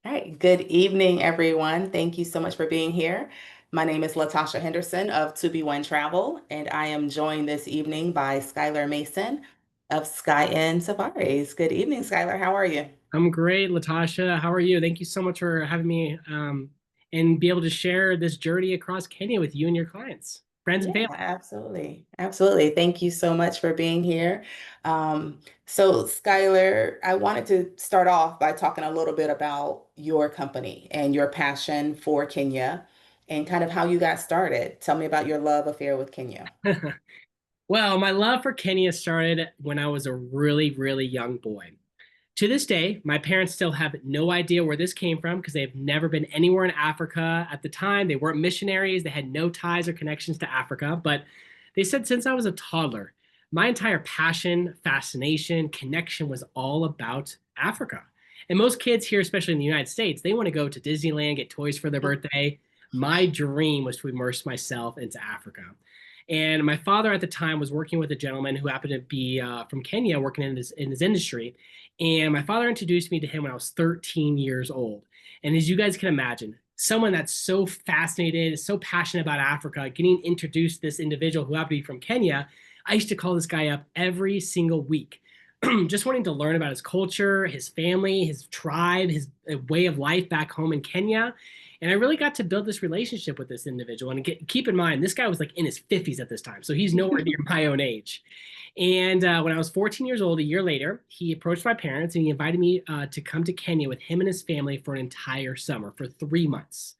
All right. Good evening, everyone. Thank you so much for being here. My name is Latasha Henderson of To Be One Travel, and I am joined this evening by Skyler Mason of SKYIN Safaris. Good evening, Skyler. How are you? I'm great, Latasha. How are you? Thank you so much for having me and be able to share this journey across Kenya with you and your clients, friends, and Yeah, family. absolutely. Absolutely. Thank you so much for being here. Skylar, I wanted to start off by talking a little bit about your company and your passion for Kenya and kind of how you got started. Tell me about your love affair with Kenya. Well, my love for Kenya started when I was a really, really young boy. To this day, my parents still have no idea where this came from because they've never been anywhere in Africa. At the time, they weren't missionaries, they had no ties or connections to Africa. But they said since I was a toddler, my entire passion, fascination, connection was all about Africa. And most kids here, especially in the United States, they want to go to Disneyland, get toys for their birthday. My dream was to immerse myself into Africa. And my father at the time was working with a gentleman who happened to be from Kenya, working in his industry. And my father introduced me to him when I was 13 years old. And as you guys can imagine, someone that's so fascinated, so passionate about Africa, getting introduced to this individual who happened to be from Kenya, I used to call this guy up every single week, just wanting to learn about his culture, his family, his tribe, his way of life back home in Kenya. And I really got to build this relationship with this individual. And keep in mind, this guy was like in his 50s at this time. So he's nowhere near my own age. And when I was 14 years old, a year later, he approached my parents and he invited me to come to Kenya with him and his family for an entire summer for 3 months.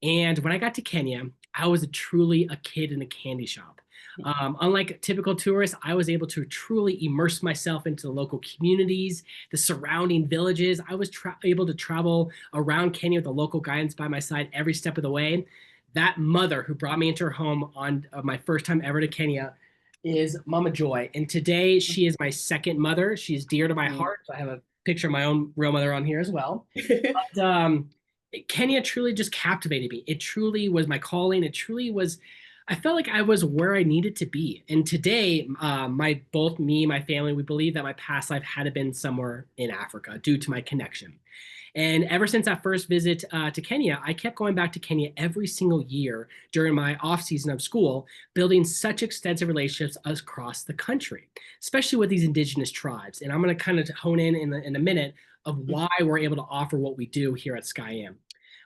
And when I got to Kenya, I was truly a kid in a candy shop. Unlike typical tourists, I was able to truly immerse myself into the local communities, the surrounding villages. I was able to travel around Kenya with a local guidance by my side every step of the way. That mother who brought me into her home on my first time ever to Kenya is Mama Joy. And today she is my second mother. She's dear to my Mm. heart. So I have a picture of my own real mother on here as well. But Kenya truly just captivated me. It truly was my calling. It truly was. I felt like I was where I needed to be. And today, both me, my family, we believe that my past life had been somewhere in Africa due to my connection. And ever since that first visit to Kenya, I kept going back to Kenya every single year during my off season of school, building such extensive relationships across the country, especially with these indigenous tribes. And I'm going to kind of hone in a minute of why we're able to offer what we do here at SkyM.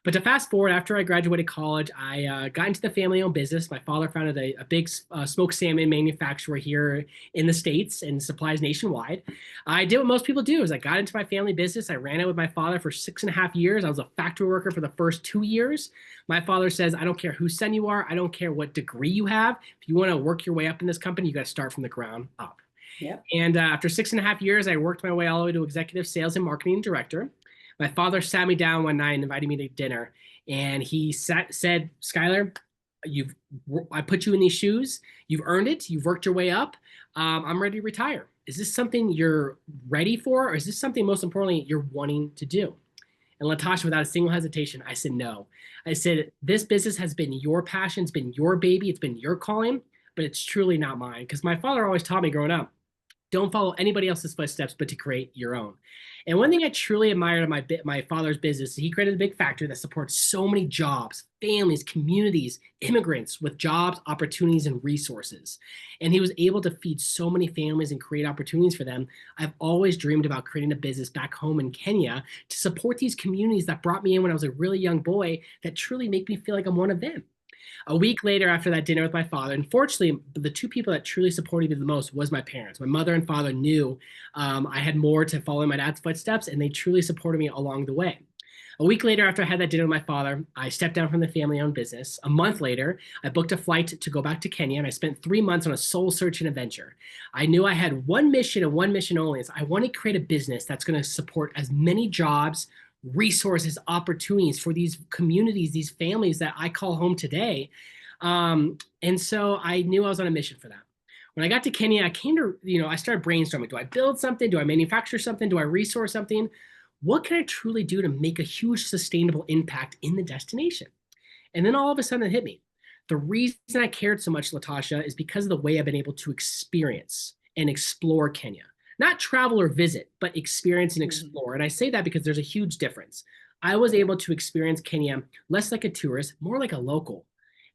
But to fast forward, after I graduated college, I got into the family-owned business. My father founded a big smoked salmon manufacturer here in the States and supplies nationwide. I did what most people do is I got into my family business. I ran it with my father for 6.5 years. I was a factory worker for the first 2 years. My father says, I don't care whose son you are. I don't care what degree you have. If you want to work your way up in this company, you got to start from the ground up. Yep. And after 6.5 years, I worked my way all the way to executive sales and marketing director. My father sat me down one night and invited me to dinner. And he said, Skyler, you've I put you in these shoes. You've earned it. You've worked your way up. I'm ready to retire. Is this something you're ready for? Or is this something, most importantly, you're wanting to do? And Latasha, without a single hesitation, I said no. I said, this business has been your passion. It's been your baby. It's been your calling, but it's truly not mine. Because my father always taught me growing up, don't follow anybody else's footsteps, but to create your own. And one thing I truly admired of my father's business, he created a big factory that supports so many jobs, families, communities, immigrants with jobs, opportunities, and resources. And he was able to feed so many families and create opportunities for them. I've always dreamed about creating a business back home in Kenya to support these communities that brought me in when I was a really young boy that truly make me feel like I'm one of them. A week later, after that dinner with my father, unfortunately, the two people that truly supported me the most was my parents. My mother and father knew I had more to follow in my dad's footsteps, and they truly supported me along the way. A week later, after I had that dinner with my father, I stepped down from the family-owned business. A month later, I booked a flight to go back to Kenya, and I spent 3 months on a soul-searching adventure. I knew I had one mission and one mission only: is I want to create a business that's going to support as many jobs, resources, opportunities for these communities, these families that I call home today. And so I knew I was on a mission for that. When I got to Kenya, I came to, I started brainstorming. Do I build something? Do I manufacture something? Do I resource something? What can I truly do to make a huge sustainable impact in the destination? And then all of a sudden it hit me. The reason I cared so much, Latasha, is because of the way I've been able to experience and explore Kenya. Not travel or visit, but experience and Mhm. explore. And I say that because there's a huge difference. I was able to experience Kenya less like a tourist, more like a local.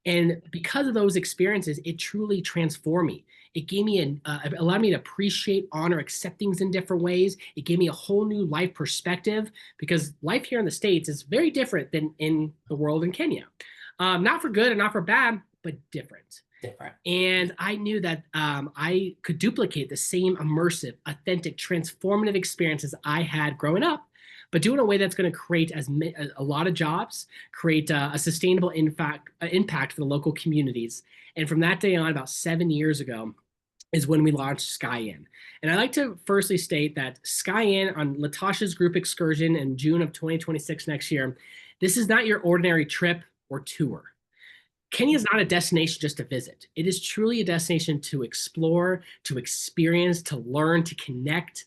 And because of those experiences, it truly transformed me. It gave me allowed me to appreciate, honor, accept things in different ways. It gave me a whole new life perspective because life here in the States is very different than in the world in Kenya. Not for good and not for bad, but different. Different. And I knew that I could duplicate the same immersive, authentic, transformative experiences I had growing up, but do it in a way that's going to create a lot of jobs, create a sustainable impact for the local communities. And from that day on, about 7 years ago, is when we launched SKYIN. And I'd like to firstly state that SKYIN on Latasha's group excursion in June of 2026 next year, this is not your ordinary trip or tour. Kenya is not a destination just to visit. It is truly a destination to explore, to experience, to learn, to connect.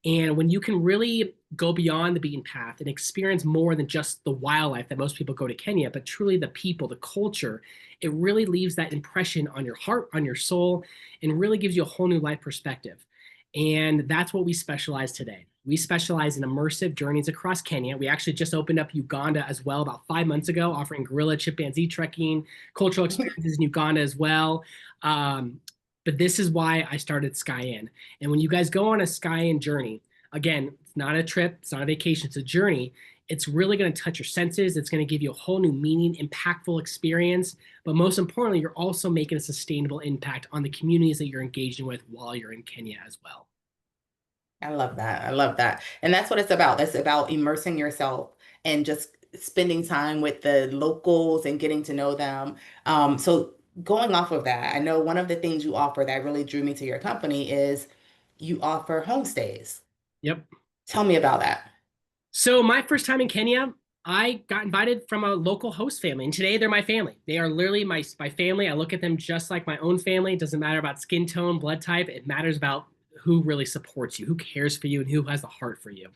And when you can really go beyond the beaten path and experience more than just the wildlife that most people go to Kenya, but truly the people, the culture, it really leaves that impression on your heart, on your soul, and really gives you a whole new life perspective. And that's what we specialize today. We specialize in immersive journeys across Kenya. We actually just opened up Uganda as well about 5 months ago, offering gorilla, chimpanzee trekking, cultural experiences in Uganda as well. But this is why I started SKYIN. And when you guys go on a SKYIN journey, again, it's not a trip, it's not a vacation, it's a journey. It's really going to touch your senses. It's going to give you a whole new meaning, impactful experience. But most importantly, you're also making a sustainable impact on the communities that you're engaging with while you're in Kenya as well. I love that. I love that. And that's what it's about. It's about immersing yourself and just spending time with the locals and getting to know them. So going off of that, I know one of the things you offer that really drew me to your company is you offer homestays. Yep. Tell me about that. So my first time in Kenya, I got invited from a local host family, and today they're my family. They are literally my family. I look at them just like my own family. It doesn't matter about skin tone, blood type. It matters about who really supports you, who cares for you, and who has the heart for you.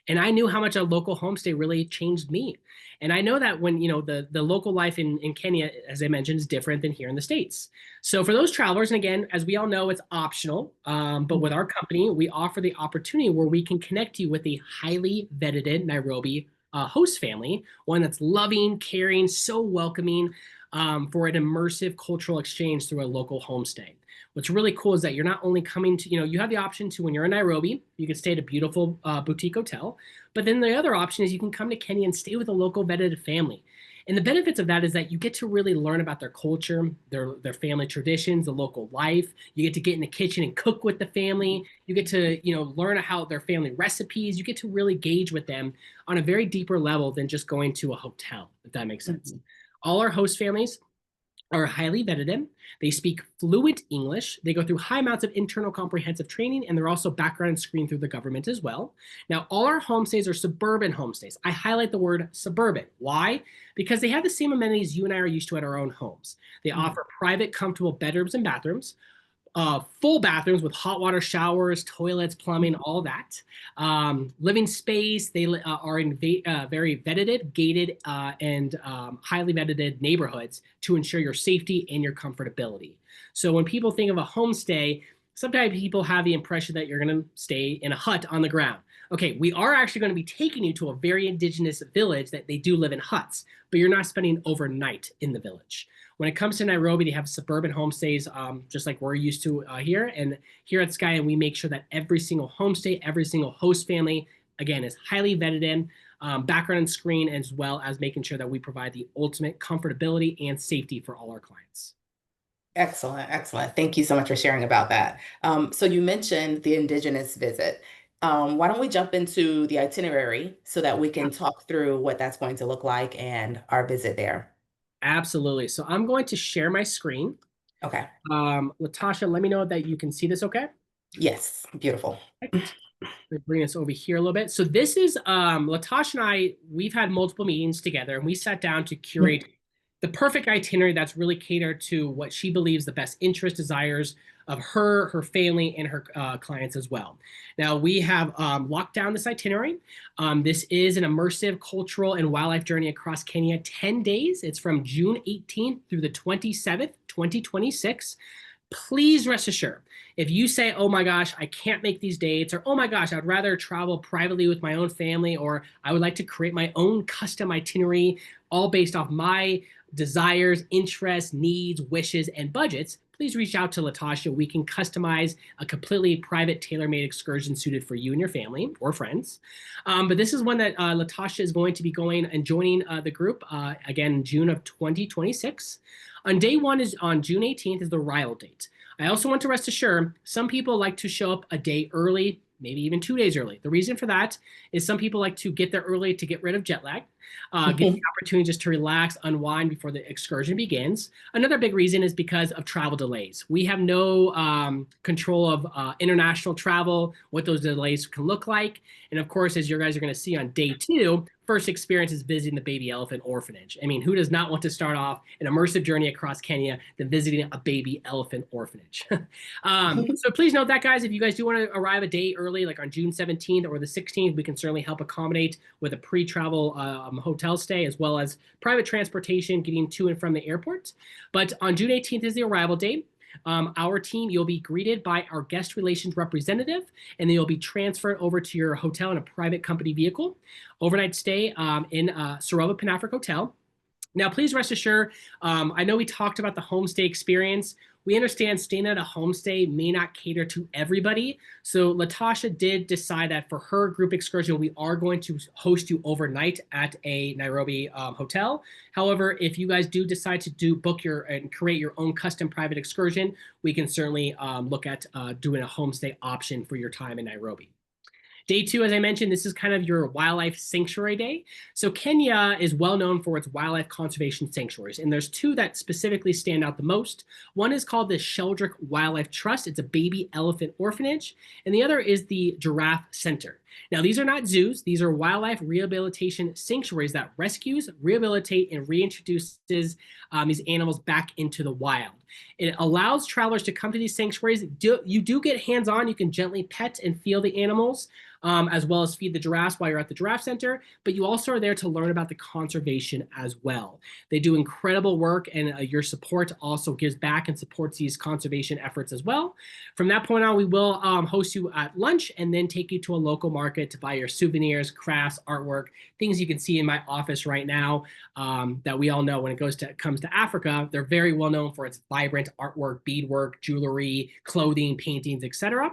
And I knew how much a local homestay really changed me. And I know that when, the local life in Kenya, as I mentioned, is different than here in the States. So for those travelers, and again, as we all know, it's optional. But with our company, we offer the opportunity where we can connect you with a highly vetted Nairobi host family, one that's loving, caring, so welcoming, for an immersive cultural exchange through a local homestay. What's really cool is that you're not only coming to, you have the option to, when you're in Nairobi, you can stay at a beautiful boutique hotel. But then the other option is you can come to Kenya and stay with a local vetted family. And the benefits of that is that you get to really learn about their culture, their family traditions, the local life. You get in the kitchen and cook with the family. You get to, learn how their family recipes. You get to really gauge with them on a very deeper level than just going to a hotel, if that makes sense. All our host families are highly vetted. They speak fluent English. They go through high amounts of internal comprehensive training, and they're also background screened through the government as well. Now, all our homestays are suburban homestays. I highlight the word suburban. Why? Because they have the same amenities you and I are used to at our own homes. They offer private, comfortable bedrooms and bathrooms, full bathrooms with hot water showers, toilets, plumbing, all that. Living space, they are in very vetted, gated, and highly vetted neighborhoods to ensure your safety and your comfortability. So when people think of a homestay, sometimes people have the impression that you're going to stay in a hut on the ground. Okay, we are actually going to be taking you to a very indigenous village that they do live in huts, but you're not spending overnight in the village. When it comes to Nairobi, they have suburban homestays, just like we're used to here. And here at SKYIN, we make sure that every single homestay, every single host family, again, is highly vetted in, background and screen, as well as making sure that we provide the ultimate comfortability and safety for all our clients. Excellent, excellent. Thank you so much for sharing about that. So you mentioned the indigenous visit. Why don't we jump into the itinerary so that we can talk through what that's going to look like and our visit there? Absolutely. So I'm going to share my screen. Okay. Latasha, let me know that you can see this okay? Yes, beautiful. Perfect. Let me bring this over here a little bit. So this is Latasha and I, we've had multiple meetings together and we sat down to curate the perfect itinerary that's really catered to what she believes the best interest, desires of her family, and her clients as well. Now we have locked down this itinerary. This is an immersive cultural and wildlife journey across Kenya, 10 days. It's from June 18th through the 27th, 2026. Please rest assured, if you say, oh my gosh, I can't make these dates, or oh my gosh, I'd rather travel privately with my own family, or I would like to create my own custom itinerary, all based off my desires, interests, needs, wishes, and budgets, please reach out to Latasha. We can customize a completely private, tailor-made excursion suited for you and your family or friends. But this is one that Latasha is going to be going and joining the group again in June of 2026. On day one is on June 18th is the arrival date. I also want to rest assured, some people like to show up a day early, maybe even 2 days early. The reason for that is some people like to get there early to get rid of jet lag, get the opportunity just to relax, unwind before the excursion begins. Another big reason is because of travel delays. We have no control of international travel, what those delays can look like. And of course, as you guys are going to see on day two, first experience is visiting the baby elephant orphanage. I mean, who does not want to start off an immersive journey across Kenya than visiting a baby elephant orphanage? So please note that, guys, if you guys do want to arrive a day early, like on June 17th or the 16th, we can certainly help accommodate with a pre-travel hotel stay, as well as private transportation getting to and from the airport. But on June 18th is the arrival date. Our team, you'll be greeted by our guest relations representative, and then you'll be transferred over to your hotel in a private company vehicle. Overnight stay in Sarova Panafric Hotel. Now, please rest assured, I know we talked about the homestay experience. We understand staying at a homestay may not cater to everybody. So Latasha did decide that for her group excursion, we are going to host you overnight at a Nairobi hotel. However, if you guys do decide to book your and create your own custom private excursion, we can certainly look at doing a homestay option for your time in Nairobi. Day two, as I mentioned, this is kind of your wildlife sanctuary day. So Kenya is well known for its wildlife conservation sanctuaries, and there's two that specifically stand out the most. One is called the Sheldrick Wildlife Trust. It's a baby elephant orphanage, and the other is the Giraffe Center. Now, these are not zoos. These are wildlife rehabilitation sanctuaries that rescues, rehabilitate, and reintroduces these animals back into the wild. It allows travelers to come to these sanctuaries. You do get hands-on. You can gently pet and feel the animals, as well as feed the giraffes while you're at the Giraffe Center, but you also are there to learn about the conservation as well. They do incredible work, and your support also gives back and supports these conservation efforts as well. From that point on, we will host you at lunch and then take you to a local market to buy your souvenirs, crafts, artwork, things you can see in my office right now that we all know when it comes to Africa. They're very well known for its vibrant artwork, beadwork, jewelry, clothing, paintings, etc.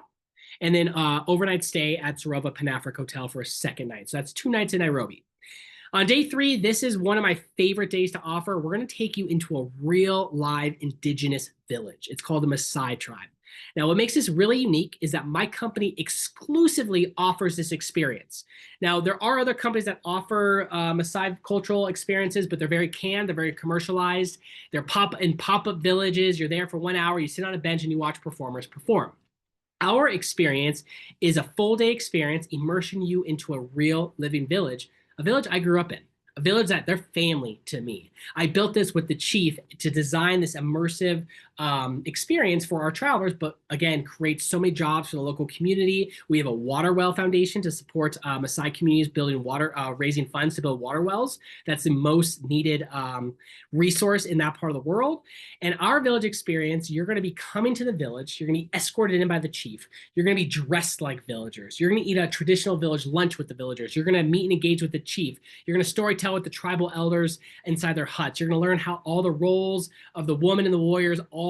And then overnight stay at Sarova Panafric Hotel for a second night. So that's 2 nights in Nairobi. On day 3, this is one of my favorite days to offer. We're going to take you into a real live indigenous village. It's called the Maasai tribe. Now, what makes this really unique is that my company exclusively offers this experience. Now, there are other companies that offer Maasai cultural experiences, but they're very canned, they're very commercialized. They're pop-up villages. You're there for 1 hour, you sit on a bench, and you watch performers perform. Our experience is a full-day experience, immersing you into a real living village, a village I grew up in, a village that they're family to me. I built this with the chief to design this immersive experience for our travelers, but again, create so many jobs for the local community. We have a water well foundation to support Maasai communities building raising funds to build water wells. That's the most needed resource in that part of the world. And our village experience, you're going to be coming to the village. You're going to be escorted in by the chief. You're going to be dressed like villagers. You're going to eat a traditional village lunch with the villagers. You're going to meet and engage with the chief. You're going to storytell with the tribal elders inside their huts. You're going to learn how all the roles of the woman and the warriors, all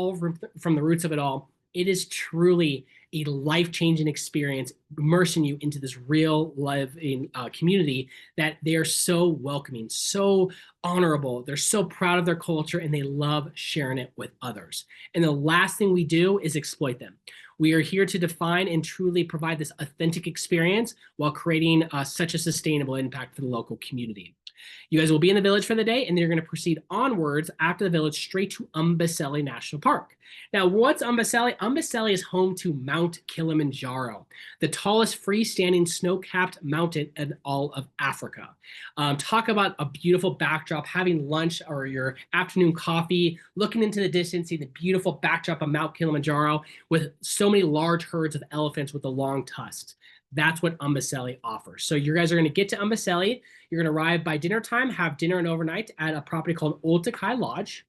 from the roots of it all. It is truly a life-changing experience, immersing you into this real living community that they are so welcoming, so honorable. They're so proud of their culture, and they love sharing it with others. And the last thing we do is exploit them. We are here to define and truly provide this authentic experience while creating such a sustainable impact for the local community. You guys will be in the village for the day, and then you're going to proceed onwards after the village straight to Amboseli National Park. Now, what's Amboseli? Amboseli is home to Mount Kilimanjaro, the tallest freestanding snow-capped mountain in all of Africa. Talk about a beautiful backdrop, having lunch or your afternoon coffee, looking into the distance, see the beautiful backdrop of Mount Kilimanjaro with so many large herds of elephants with the long tusks. That's what Amboseli offers. So you guys are going to get to Amboseli. You're going to arrive by dinner time, have dinner and overnight at a property called Old Takai Lodge.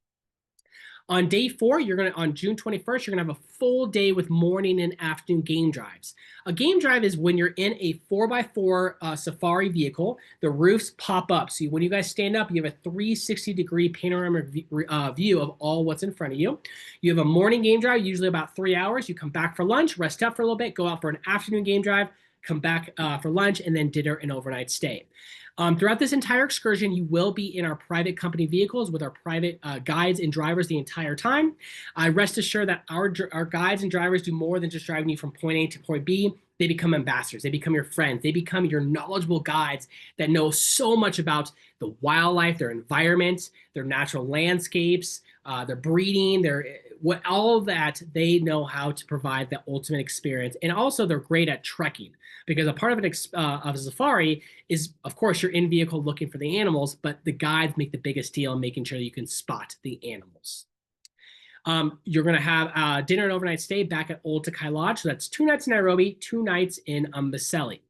On day 4, on June 21st, you're gonna have a full day with morning and afternoon game drives. A game drive is when you're in a 4x4 safari vehicle. The roofs pop up, so when you guys stand up, you have a 360-degree panoramic view of all what's in front of you. You have a morning game drive, usually about 3 hours. You come back for lunch, rest up for a little bit, go out for an afternoon game drive, come back for lunch, and then dinner and overnight stay. Throughout this entire excursion, you will be in our private company vehicles with our private guides and drivers the entire time. Rest assured that our guides and drivers do more than just driving you from point A to point B. They become ambassadors. They become your friends. They become your knowledgeable guides that know so much about the wildlife, their environment, their natural landscapes, their breeding, all of that. They know how to provide the ultimate experience. And also, they're great at trekking, because a part of a safari is, of course, you're in vehicle looking for the animals, but the guides make the biggest deal in making sure you can spot the animals. You're going to have dinner and overnight stay back at Old Takai Lodge. So that's 2 nights in Nairobi, 2 nights in Amboseli.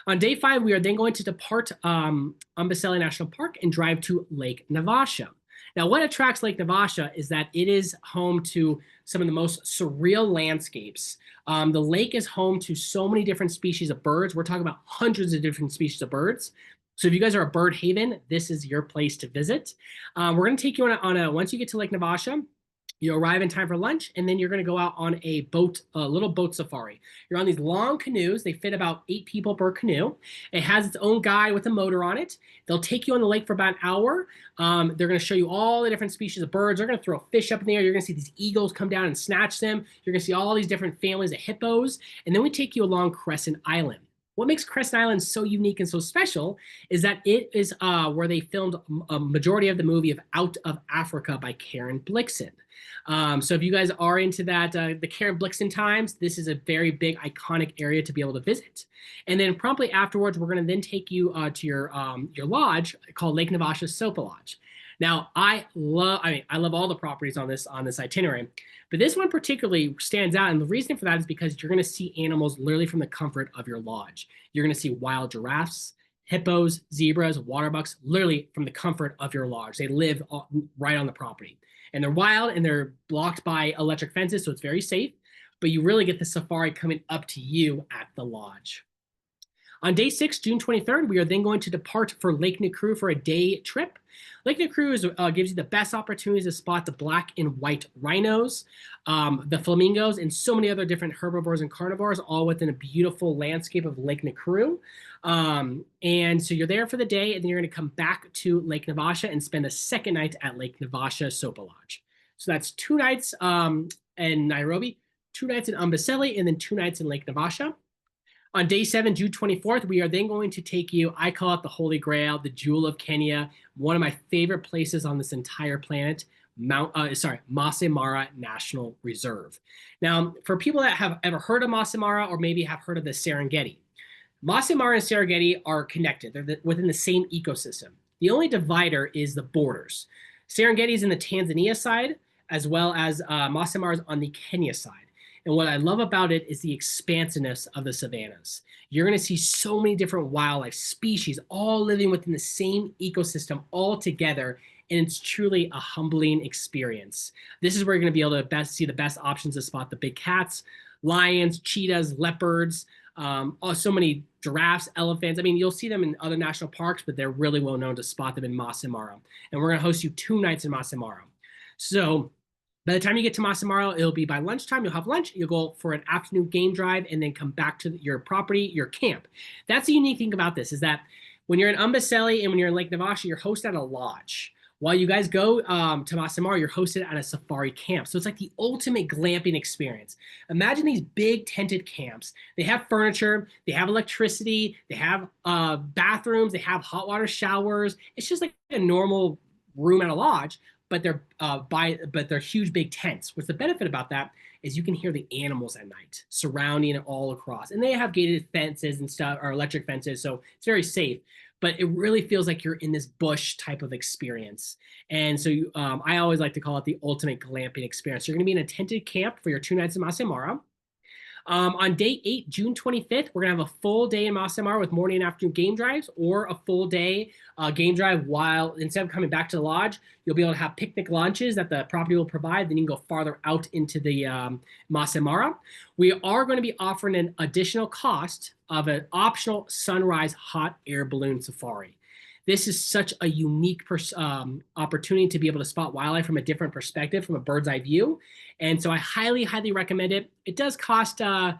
On day 5, we are then going to depart Amboseli National Park and drive to Lake Naivasha. Now, what attracts Lake Naivasha is that it is home to some of the most surreal landscapes. The lake is home to so many different species of birds. We're talking about hundreds of different species of birds. So if you guys are a bird haven, this is your place to visit. We're going to take you once you get to Lake Naivasha, you arrive in time for lunch, and then you're going to go out on a little boat safari. You're on these long canoes. They fit about 8 people per canoe. It has its own guide with a motor on it. They'll take you on the lake for about an hour. They're going to show you all the different species of birds. They're going to throw fish up in the air. You're going to see these eagles come down and snatch them. You're going to see all these different families of hippos. And then we take you along Crescent Island. What makes Crescent Island so unique and so special is that it is where they filmed a majority of the movie of Out of Africa by Karen Blixen. So if you guys are into that, the Karen Blixen times, this is a very big iconic area to be able to visit. And then promptly afterwards, we're going to then take you to your lodge called Lake Naivasha Sopa Lodge. Now, I love all the properties on this itinerary, but this one particularly stands out. And the reason for that is because you're going to see animals literally from the comfort of your lodge. You're going to see wild giraffes, hippos, zebras, water bucks, literally from the comfort of your lodge. They live right on the property. And they're wild and they're blocked by electric fences, so it's very safe. But you really get the safari coming up to you at the lodge. On day 6, June 23rd, we are then going to depart for Lake Nakuru for a day trip. Lake Nakuru gives you the best opportunities to spot the black and white rhinos, the flamingos, and so many other different herbivores and carnivores, all within a beautiful landscape of Lake Nakuru. And so you're there for the day, and then you're going to come back to Lake Naivasha and spend a second night at Lake Naivasha Sopa Lodge. So that's 2 nights in Nairobi, 2 nights in Amboseli, and then 2 nights in Lake Naivasha. On day 7, June 24th, we are then going to take you, I call it the Holy Grail, the Jewel of Kenya, one of my favorite places on this entire planet, Masai Mara National Reserve. Now, for people that have ever heard of Masai Mara or maybe have heard of the Serengeti, Masai Mara and Serengeti are connected. They're within the same ecosystem. The only divider is the borders. Serengeti is in the Tanzania side, as well as Masai Mara is on the Kenya side. And what I love about it is the expansiveness of the savannas. You're going to see so many different wildlife species all living within the same ecosystem all together, and it's truly a humbling experience. This is where you're going to be able to see the best options to spot the big cats, lions, cheetahs, leopards, so many giraffes, elephants. I mean, you'll see them in other national parks, but they're really well known to spot them in Masai Mara. And we're going to host you 2 nights in Masai Mara. So by the time you get to Masai Mara, it'll be by lunchtime. You'll have lunch. You'll go for an afternoon game drive and then come back to your property, your camp. That's the unique thing about this, is that when you're in Amboseli and when you're in Lake Naivasha, you're hosted at a lodge. While you guys go to Masai Mara, you're hosted at a safari camp. So it's like the ultimate glamping experience. Imagine these big tented camps. They have furniture, they have electricity, they have bathrooms, they have hot water showers. It's just like a normal room at a lodge, but they're huge big tents. What's the benefit about that is you can hear the animals at night surrounding it all across. And they have gated fences and stuff, or electric fences, so it's very safe. But it really feels like you're in this bush type of experience. And so I always like to call it the ultimate glamping experience. You're going to be in a tented camp for your 2 nights in Masai Mara. On day 8, June 25th, we're going to have a full day in Masamar with morning and afternoon game drives, or a full day game drive while, instead of coming back to the lodge, you'll be able to have picnic lunches that the property will provide. Then you can go farther out into the Masamara. We are going to be offering an additional cost of an optional sunrise hot air balloon safari. This is such a unique opportunity to be able to spot wildlife from a different perspective, from a bird's eye view. And so I highly, highly recommend it. It does cost, it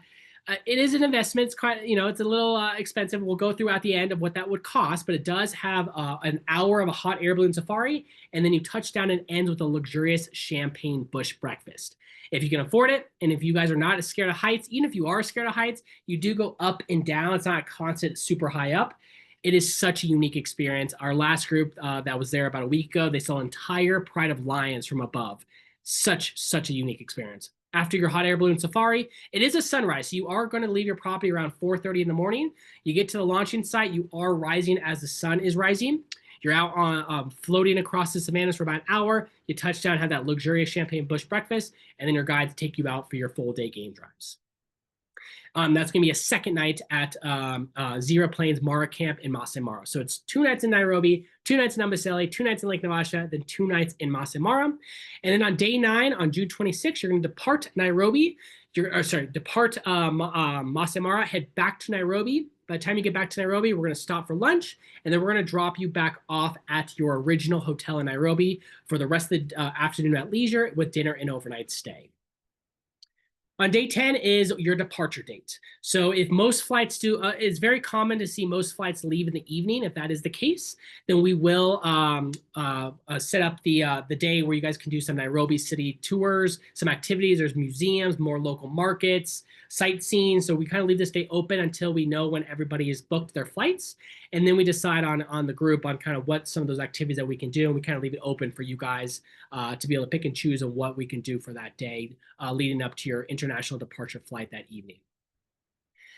is an investment. It's quite, it's a little expensive. We'll go through at the end of what that would cost, but it does have an hour of a hot air balloon safari. And then you touch down and ends with a luxurious champagne bush breakfast. If you can afford it, and if you guys are not as scared of heights, even if you are scared of heights, you do go up and down. It's not a constant super high up. It is such a unique experience. Our last group that was there about a week ago, they saw entire pride of lions from above. Such a unique experience. After your hot air balloon safari, it is a sunrise. So you are going to leave your property around 4:30 in the morning. You get to the launching site. You are rising as the sun is rising. You're out on floating across the savannas for about an hour. You touch down, have that luxurious champagne bush breakfast, and then your guides take you out for your full day game drives. That's going to be a second night at Zero Plains Mara Camp in Masai Mara. So it's 2 nights in Nairobi, 2 nights in Amboseli, 2 nights in Lake Naivasha, then 2 nights in Masai Mara. And then on day 9, on June 26th, you're going to depart Nairobi. Depart Masai Mara, head back to Nairobi. By the time you get back to Nairobi, we're going to stop for lunch, and then we're going to drop you back off at your original hotel in Nairobi for the rest of the afternoon at leisure with dinner and overnight stay. On day 10 is your departure date. So if most flights do, it's very common to see most flights leave in the evening. If that is the case, then we will set up the day where you guys can do some Nairobi city tours, some activities. There's museums, more local markets, sightseeing. So we kind of leave this day open until we know when everybody has booked their flights. And then we decide on the group on kind of what some of those activities that we can do. And we kind of leave it open for you guys to be able to pick and choose on what we can do for that day leading up to your international departure flight that evening.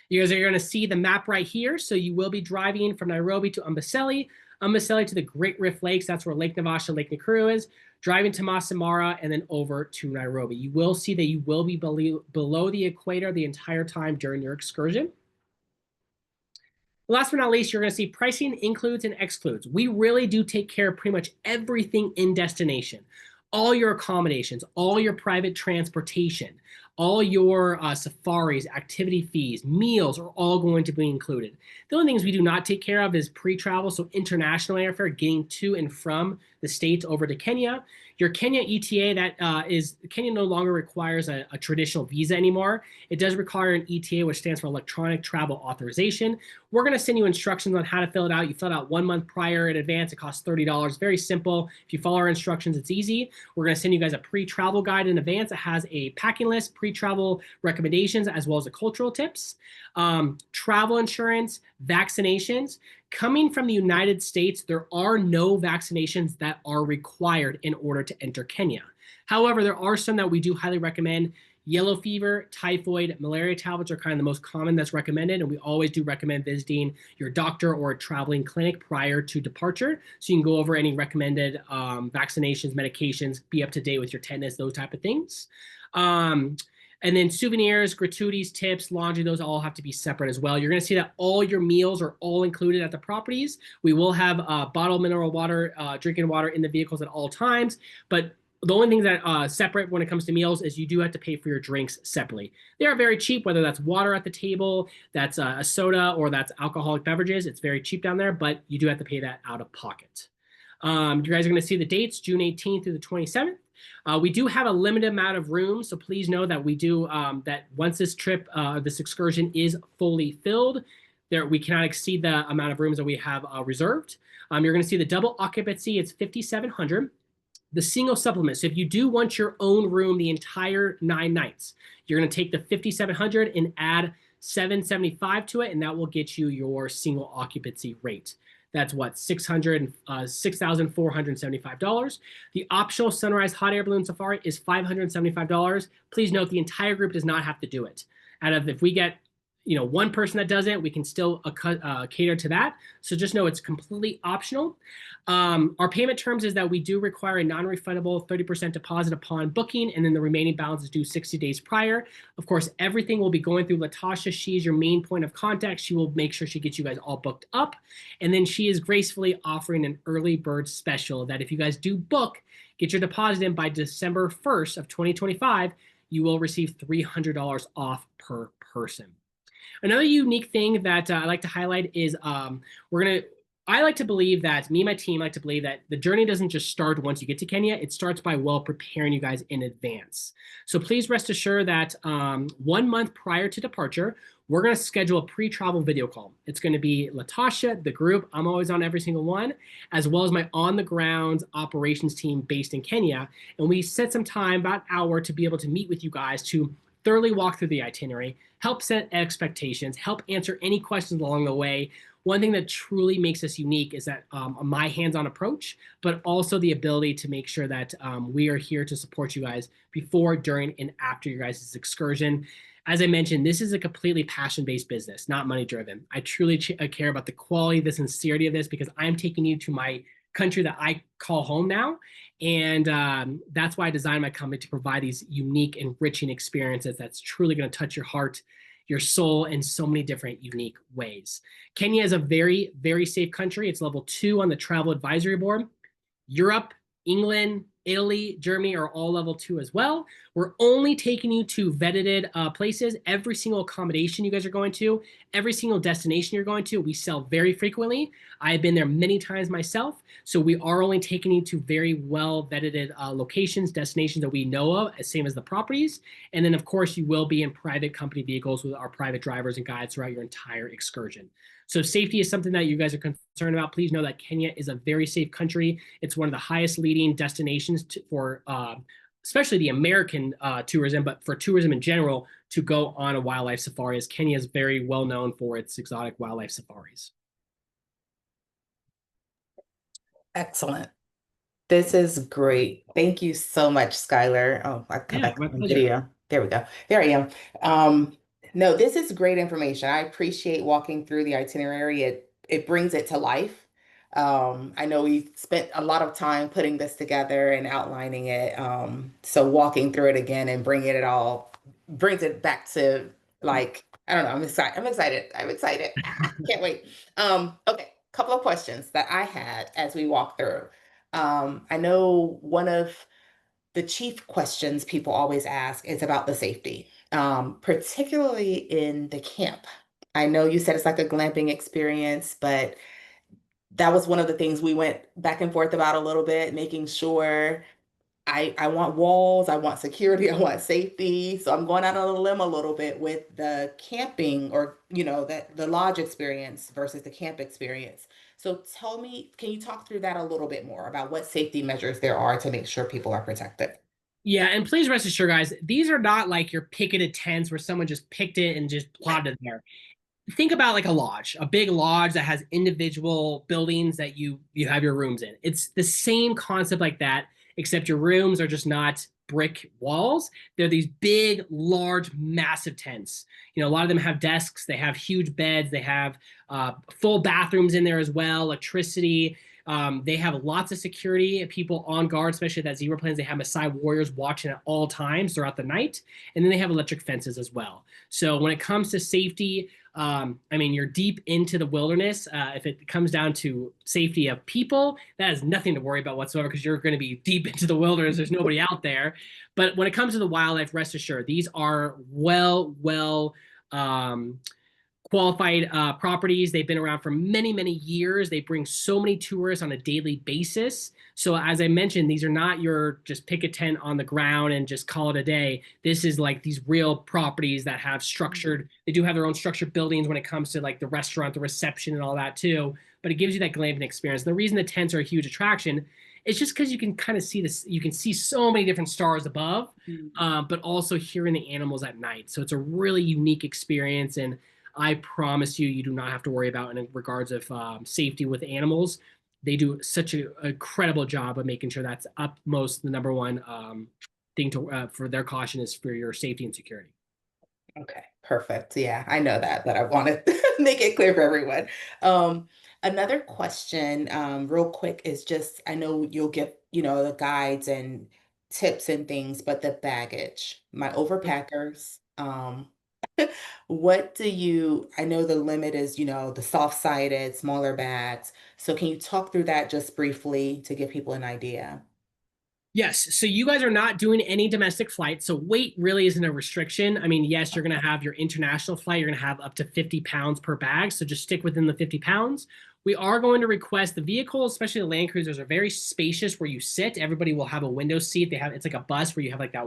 You guys are going to see the map right here. So you will be driving from Nairobi to Amboseli, Amboseli to the Great Rift Lakes. That's where Lake Naivasha, Lake Nakuru is. Driving to Masai Mara, and then over to Nairobi. You will see that you will be below the equator the entire time during your excursion. Last but not least, you're going to see pricing includes and excludes. We really do take care of pretty much everything in destination. All your accommodations, all your private transportation, all your safaris, activity fees, meals are all going to be included. The only things we do not take care of is pre-travel, so international airfare, getting to and from the States over to Kenya. Your Kenya ETA, Kenya no longer requires a traditional visa anymore. It does require an ETA, which stands for Electronic Travel Authorization. We're going to send you instructions on how to fill it out. You fill it out 1 month prior in advance. It costs $30. Very simple. If you follow our instructions, it's easy. We're going to send you guys a pre-travel guide in advance. It has a packing list, pre-travel recommendations, as well as the cultural tips, travel insurance, vaccinations. Coming from the United States, there are no vaccinations that are required in order to enter Kenya. However, there are some that we do highly recommend. Yellow fever, typhoid, malaria tablets are kind of the most common that's recommended, and we always do recommend visiting your doctor or a traveling clinic prior to departure, so you can go over any recommended vaccinations, medications, be up to date with your tetanus, those type of things. And then souvenirs, gratuities, tips, laundry, those all have to be separate as well. You're going to see that all your meals are all included at the properties. We will have bottled mineral water, drinking water in the vehicles at all times. But the only thing that separate when it comes to meals is you do have to pay for your drinks separately. They are very cheap, whether that's water at the table, that's a soda, or that's alcoholic beverages. It's very cheap down there, but you do have to pay that out of pocket. You guys are going to see the dates, June 18th through the 27th. We do have a limited amount of rooms, so please know that we do that once this trip, this excursion is fully filled, we cannot exceed the amount of rooms that we have reserved. You're going to see the double occupancy, it's 5,700. The single supplement, so if you do want your own room the entire 9 nights, you're going to take the 5,700 and add 775 to it, and that will get you your single occupancy rate. That's what, $6,475. The optional sunrise hot air balloon safari is $575. Please note the entire group does not have to do it. If we get one person that does it, we can still cater to that. So just know it's completely optional. Our payment terms is that we do require a non-refundable 30% deposit upon booking, and then the remaining balance is due 60 days prior. Of course, everything will be going through Latasha. She's your main point of contact. She will make sure she gets you guys all booked up. And then she is gracefully offering an early bird special that if you guys do book, get your deposit in by December 1st of 2025, you will receive $300 off per person. Another unique thing that I like to highlight is I like to believe that me and my team like to believe that the journey doesn't just start once you get to Kenya. It starts by well preparing you guys in advance. So please rest assured that 1 month prior to departure, we're going to schedule a pre-travel video call. It's going to be Latasha, the group. I'm always on every single one, as well as my on-the-ground operations team based in Kenya. And we set some time, about an hour, to be able to meet with you guys to thoroughly walk through the itinerary, help set expectations, help answer any questions along the way. One thing that truly makes us unique is that my hands-on approach, but also the ability to make sure that we are here to support you guys before, during, and after your guys' excursion. As I mentioned, this is a completely passion-based business, not money-driven. I truly care about the quality, the sincerity of this, because I'm taking you to my country that I call home now. And that's why I designed my company, to provide these unique, enriching experiences that's truly going to touch your heart, your soul, in so many different unique ways. Kenya is a very, very safe country. It's level 2 on the Travel Advisory Board. Europe, England, Italy, Germany are all level 2 as well. We're only taking you to vetted places. Every single accommodation you guys are going to, every single destination you're going to, we sell very frequently. I've been there many times myself. So we are only taking you to very well vetted locations, destinations that we know of, same as the properties. And then, of course, you will be in private company vehicles with our private drivers and guides throughout your entire excursion. So safety is something that you guys are concerned about. Please know that Kenya is a very safe country. It's one of the highest leading destinations for especially the American tourism, but for tourism in general, to go on a wildlife safari, as Kenya is very well known for its exotic wildlife safaris. Excellent. This is great. Thank you so much, Skylar. Oh, I come Yeah, back my on pleasure. video. There we go. There I am. Um, no, this is great information. I appreciate walking through the itinerary. It brings it to life. I know we spent a lot of time putting this together and outlining it. So walking through it again and bringing it all brings it back to, like, I don't know. I'm excited. I'm excited. I'm excited. Can't wait. Okay, couple of questions that I had as we walk through. I know one of the chief questions people always ask is about the safety, particularly in the camp. I know you said it's like a glamping experience, but that was one of the things we went back and forth about a little bit, making sure I want walls, I want security, I want safety. So I'm going out on a limb a little bit with the camping, or that the lodge experience versus the camp experience. So tell me, can you talk through that a little bit more about what safety measures there are to make sure people are protected? Yeah, and please rest assured, guys, these are not like your picketed tents where someone just picked it and just plotted there. Think about like a lodge, a big lodge that has individual buildings that you have your rooms in. It's the same concept like that, except your rooms are just not brick walls. They're these big, large, massive tents. A lot of them have desks. They have huge beds. They have full bathrooms in there as well, electricity. They have lots of security people on guard, especially at that zebra plains. They have Maasai warriors watching at all times throughout the night. And then they have electric fences as well. So when it comes to safety, you're deep into the wilderness. If it comes down to safety of people, that has nothing to worry about whatsoever, because you're going to be deep into the wilderness. There's nobody out there. But when it comes to the wildlife, rest assured, these are well qualified properties. They've been around for many, many years. They bring so many tourists on a daily basis. So as I mentioned, these are not your just pick a tent on the ground and just call it a day. This is like these real properties that have structured, they do have their own structured buildings when it comes to like the restaurant, the reception, and all that too. But it gives you that glamping experience. And the reason the tents are a huge attraction is just because you can kind of see this, you can see so many different stars above, but also hearing the animals at night. So it's a really unique experience. And I promise you, you do not have to worry about in regards of safety with animals. They do such an incredible job of making sure that's upmost the number one thing to for their caution is for your safety and security. Okay, perfect. Yeah, I know that, but I want to make it clear for everyone. Um, Another question, real quick, is just I know you'll give, the guides and tips and things, but the baggage, my overpackers, I know the limit is, the soft-sided, smaller bags. So can you talk through that just briefly to give people an idea? Yes. So you guys are not doing any domestic flights. So weight really isn't a restriction. I mean, yes, you're going to have your international flight. You're going to have up to 50 pounds per bag. So just stick within the 50 pounds. We are going to request the vehicles, especially the Land Cruisers, are very spacious where you sit. Everybody will have a window seat. It's like a bus where you have like that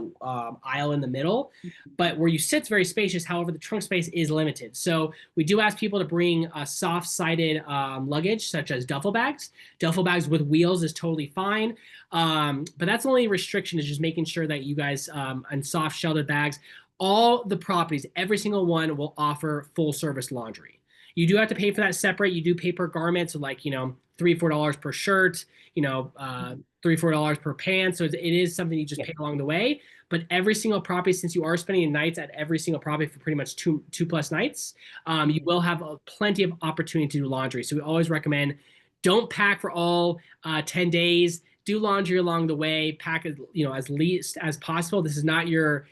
aisle in the middle. But where you sit's very spacious. However, the trunk space is limited. So we do ask people to bring soft-sided luggage, such as duffel bags. Duffel bags with wheels is totally fine. But that's the only restriction is just making sure that you guys on soft sheltered bags, all the properties, every single one will offer full service laundry. You do have to pay for that separate. You do pay per garment, so like $3 or $4 per shirt, $3 or $4 per pant. So it is something you just Yeah. pay along the way. But every single property, since you are spending nights at every single property for pretty much two plus nights, you will have plenty of opportunity to do laundry. So we always recommend don't pack for all 10 days, do laundry along the way, pack as least as possible. This is not your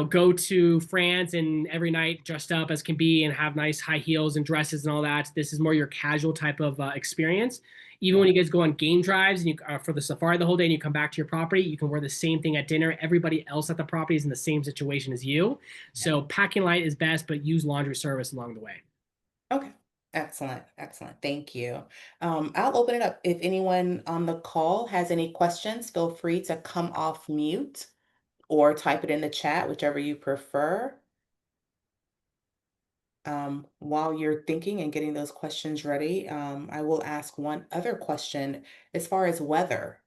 go to France and every night dressed up as can be and have nice high heels and dresses and all that. This is more your casual type of experience. Even when Yeah. you guys go on game drives and you for the safari the whole day and you come back to your property, you can wear the same thing at dinner. Everybody else at the property is in the same situation as you. So packing light is best, but use laundry service along the way. Okay. Excellent. Excellent. Thank you. I'll open it up. If anyone on the call has any questions, feel free to come off mute or type it in the chat, whichever you prefer. While you're thinking and getting those questions ready, I will ask one other question as far as weather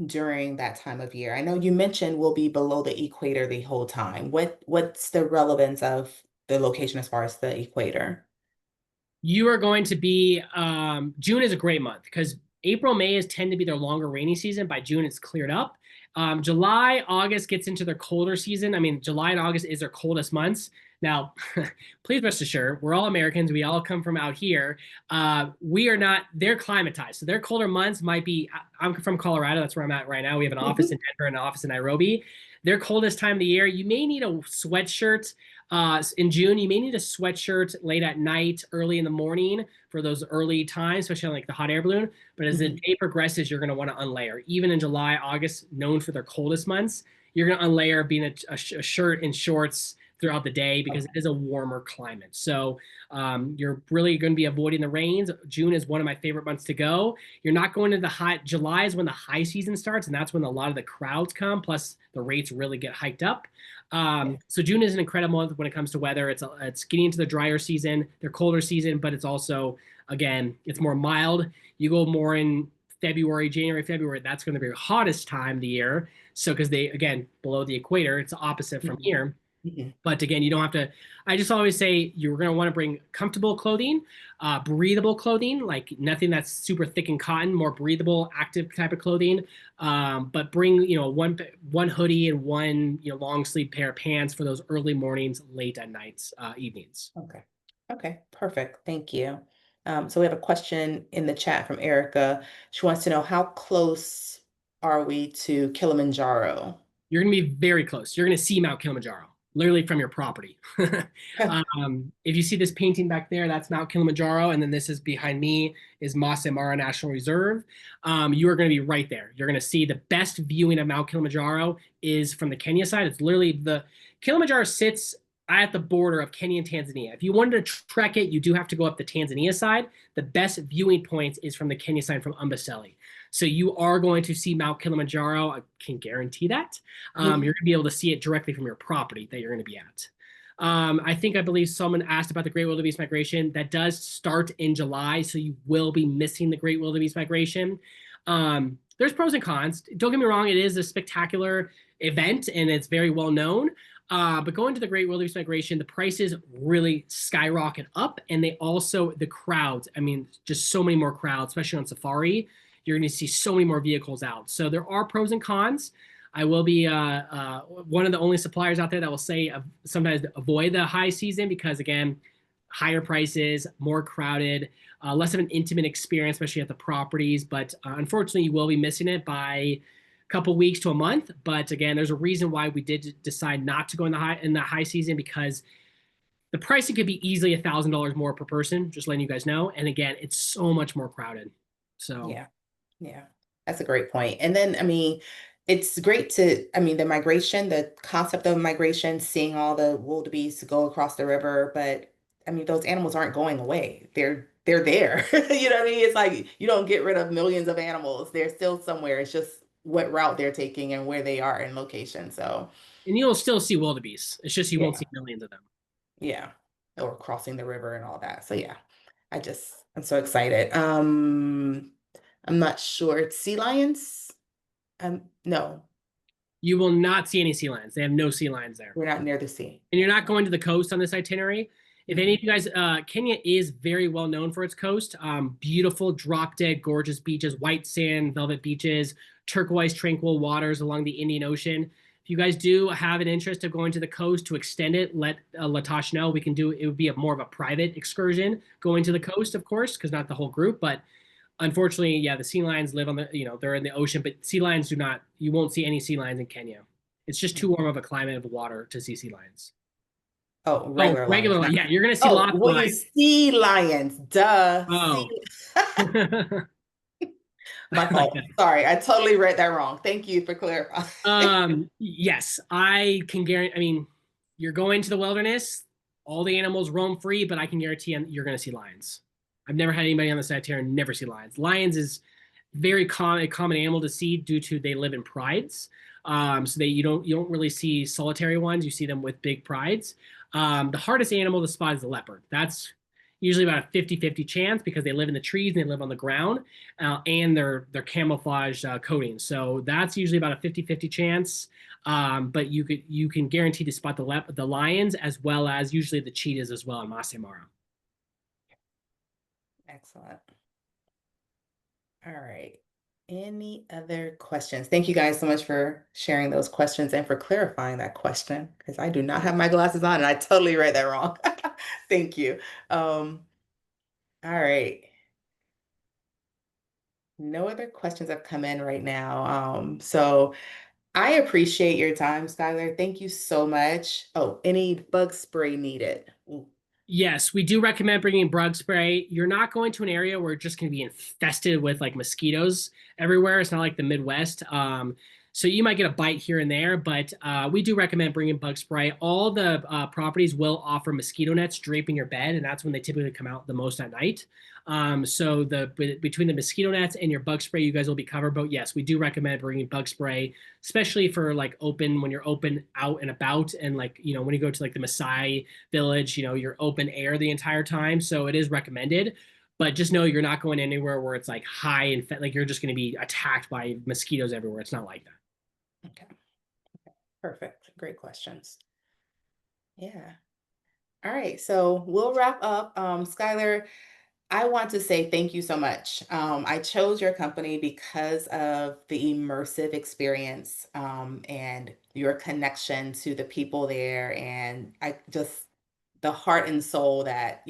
during that time of year. I know you mentioned we'll be below the equator the whole time. What's the relevance of the location as far as the equator? You are going to be June is a great month because April, May is tend to be their longer rainy season. By June, it's cleared up. July, August gets into their colder season. I mean, July and August is their coldest months. Now, please rest assured, we're all Americans. We all come from out here. We are not, they're climatized. So their colder months might be, I'm from Colorado. That's where I'm at right now. We have an office in Mhm. Denver and an office in Nairobi. Their coldest time of the year, you may need a sweatshirt in June. You may need a sweatshirt late at night, early in the morning for those early times, especially on like the hot air balloon. But as the Mhm. day progresses, you're going to want to unlayer. Even in July, August, known for their coldest months, you're going to unlayer being a shirt and shorts throughout the day because it Okay. is a warmer climate. So you're really going to be avoiding the rains. June is one of my favorite months to go. You're not going to the hot. July is when the high season starts, and that's when a lot of the crowds come. Plus, the rates really get hiked up. Yeah. So June is an incredible month when it comes to weather. It's getting into the drier season, their colder season, but it's also again it's more mild. You go more in February, January, February. That's going to be the hottest time of the year. So because they again below the equator, it's the opposite from Mhm. here. Mhm. But again, you don't have to. I just always say you're going to want to bring comfortable clothing, breathable clothing, like nothing that's super thick and cotton, more breathable, active type of clothing. But bring one hoodie and one long sleeve pair of pants for those early mornings, late at nights, evenings. Okay. Okay. Perfect. Thank you. So we have a question in the chat from Erica. She wants to know how close are we to Kilimanjaro? You're going to be very close. You're going to see Mount Kilimanjaro, literally from your property. If you see this painting back there, that's Mount Kilimanjaro, and then this is behind me is Masai Mara National Reserve. You are going to be right there. You're going to see the best viewing of Mount Kilimanjaro is from the Kenya side. It's literally the Kilimanjaro sits at the border of Kenya and Tanzania. If you wanted to trek it, you do have to go up the Tanzania side. The best viewing points is from the Kenya side from Amboseli. So you are going to see Mount Kilimanjaro. I can guarantee that. You're going to be able to see it directly from your property that you're going to be at. I believe someone asked about the Great Wildebeest Migration. That does start in July, so you will be missing the Great Wildebeest Migration. There's pros and cons. Don't get me wrong, it is a spectacular event and it's very well known. But going to the Great Wildebeest Migration, the prices really skyrocket up, and they also the crowds. I mean, just so many more crowds, especially on safari. You're going to see so many more vehicles out. So there are pros and cons. I will be one of the only suppliers out there that will say sometimes avoid the high season because, again, higher prices, more crowded, less of an intimate experience, especially at the properties. But unfortunately, you will be missing it by a couple weeks to a month. But again, there's a reason why we did decide not to go in the high season because the pricing could be easily $1,000 more per person. Just letting you guys know. And again, it's so much more crowded. So Yeah. Yeah, that's a great point. And then, I mean, it's great to, I mean, the migration, the concept of migration, seeing all the wildebeest go across the river, but I mean, those animals aren't going away. They're there. You know what I mean? It's like you don't get rid of millions of animals. They're still somewhere. It's just what route they're taking and where they are in location. So, and you'll still see wildebeest. It's just you won't yeah, see millions of them. yeah. Or crossing the river and all that. So, yeah, I'm so excited. I'm not sure. Sea lions? No. You will not see any sea lions. They have no sea lions there. We're not near the sea. And you're not Excellent. going to the coast on this itinerary. If any Mhm. of you guys, Kenya is very well known for its coast. Beautiful, drop dead, gorgeous beaches, white sand, velvet beaches, turquoise, tranquil waters along the Indian Ocean. If you guys do have an interest of going to the coast to extend it, let Latash know. We can do it. Would be more of a private excursion going to the coast, of course, because not the whole group. But unfortunately, yeah, the sea lions live on the, they're in the ocean, but sea lions do not, you won't see any sea lions in Kenya. It's just too warm of a climate of water to see sea lions. Oh, Oh, regular lions, regular, not. yeah, you're gonna see Oh, lots of well, you lions. see lions. Duh. See. Oh, My I like fault. that. Sorry, I totally read that wrong. Thank you for clarifying. Yes, I can guarantee. I mean, you're going to the wilderness. All the animals roam free, but I can guarantee you're going to see lions. I've never had anybody on the side here and never see lions. Lions is very common animal to see due to they live in prides. So you don't really see solitary ones. You see them with big prides. The hardest animal to spot is the leopard. That's usually about a 50-50 chance because they live in the trees and they live on the ground, and they're camouflage coating. So that's usually about a 50-50 chance. But you can guarantee to spot the lions as well as usually the cheetahs as well in Masai Mara. Excellent. All right. Any other questions? Thank you guys so much for sharing those questions and for clarifying that question because I do not have my glasses on and I totally read that wrong. Thank you. All right. No other questions have come in right now. So I appreciate your time, Skylar. Thank you so much. Oh, any bug spray needed? Ooh, Yes, we do recommend bringing bug spray. You're not going to an area where it's just going to be infested with like mosquitoes everywhere. It's not like the Midwest. So you might get a bite here and there, but we do recommend bringing bug spray. All the properties will offer mosquito nets draping your bed, and that's when they typically come out the most at night. So between the mosquito nets and your bug spray, you guys will be covered. But yes, we do recommend bringing bug spray, especially for like when you're open out and about, and like when you go to like the Maasai village, you're open air the entire time. So it is recommended. But just know you're not going anywhere where it's like high and like you're just going to be attacked by mosquitoes everywhere. It's not like that. okay, perfect. Great questions. Yeah. All right, so we'll wrap up. Skylar, I want to say thank you so much. I chose your company because of the immersive experience and your connection to the people there, and I just the heart and soul that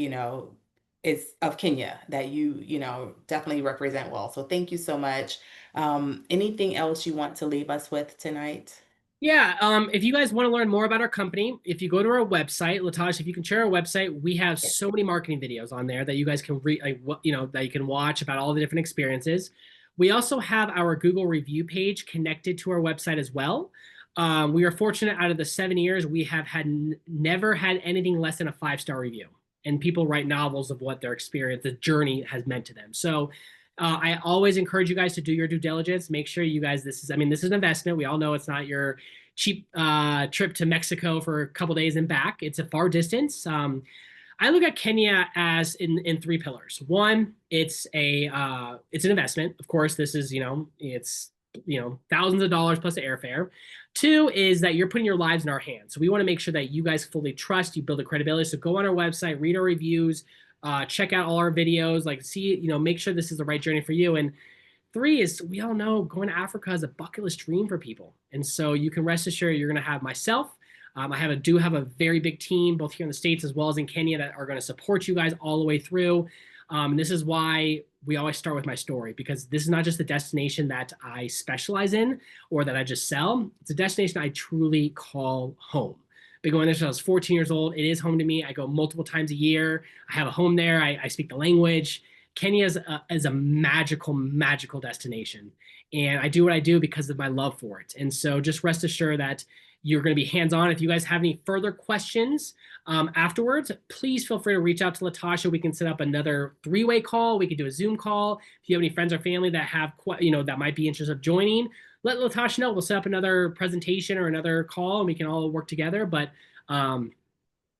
is of Kenya that you definitely represent well. So thank you so much. Anything else you want to leave us with tonight? Yeah, if you guys want to learn more about our company, if you go to our website, Lataj, if you can share our website, we have Yes. so many marketing videos on there that you guys can read, like, that you can watch about all the different experiences. We also have our Google review page connected to our website as well. We are fortunate out of the 7 years, we have never had anything less than a 5-star review. And people write novels of what their experience, the journey has meant to them. So I always encourage you guys to do your due diligence. Make sure you guys, this is an investment. We all know it's not your cheap trip to Mexico for a couple days and back. It's a far distance. I look at Kenya as in three pillars. One, it's an investment. Of course, this is it's thousands of dollars plus the airfare. Two is that you're putting your lives in our hands. So we want to make sure that you guys fully trust, you build a credibility. So go on our website, read our reviews, check out all our videos, like see, make sure this is the right journey for you. And Three is we all know going to Africa is a bucket list dream for people. And so you can rest assured you're going to have myself. Do have a very big team, both here in the States as well as in Kenya, that are going to support you guys all the way through. This is why we always start with my story, because this is not just the destination that I specialize in or that I just sell. It's a destination I truly call home. Been going there since I was 14 years old. It is home to me. I go multiple times a year. I have a home there. I speak the language. Kenya is a magical, magical destination. And I do what I do because of my love for it. And so just rest assured that you're going to be hands on. If you guys have any further questions afterwards, please feel free to reach out to Latasha. We can set up another three-way call. We could do a Zoom call. If you have any friends or family that have, that might be interested in joining, let Latasha know. We'll set up another presentation or another call, and we can all work together. But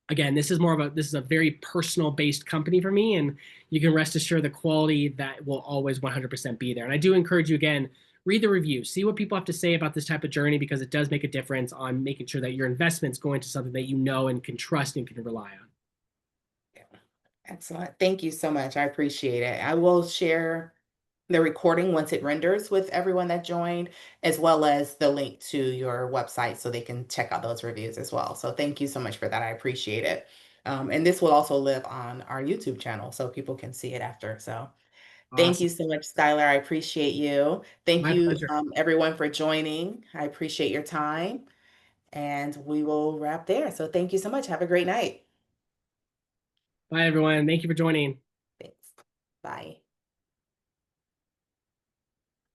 again, this is a very personal based company for me, and you can rest assured the quality that will always 100% be there. And I do encourage you, again, read the reviews, see what people have to say about this type of journey, because it does make a difference on making sure that your investments go into something that you know and can trust and can rely on. Yeah. Excellent. Thank you so much. I appreciate it. I will share the recording once it renders with everyone that joined, as well as the link to your website so they can check out those reviews as well. So thank you so much for that. I appreciate it. And this will also live on our YouTube channel so people can see it after. So thank you Awesome. so much, Skylar. I appreciate you. Thank My you, pleasure. everyone, for joining. I appreciate your time. And we will wrap there. So thank you so much. Have a great night. Bye, everyone. Thank you for joining. Thanks. Bye.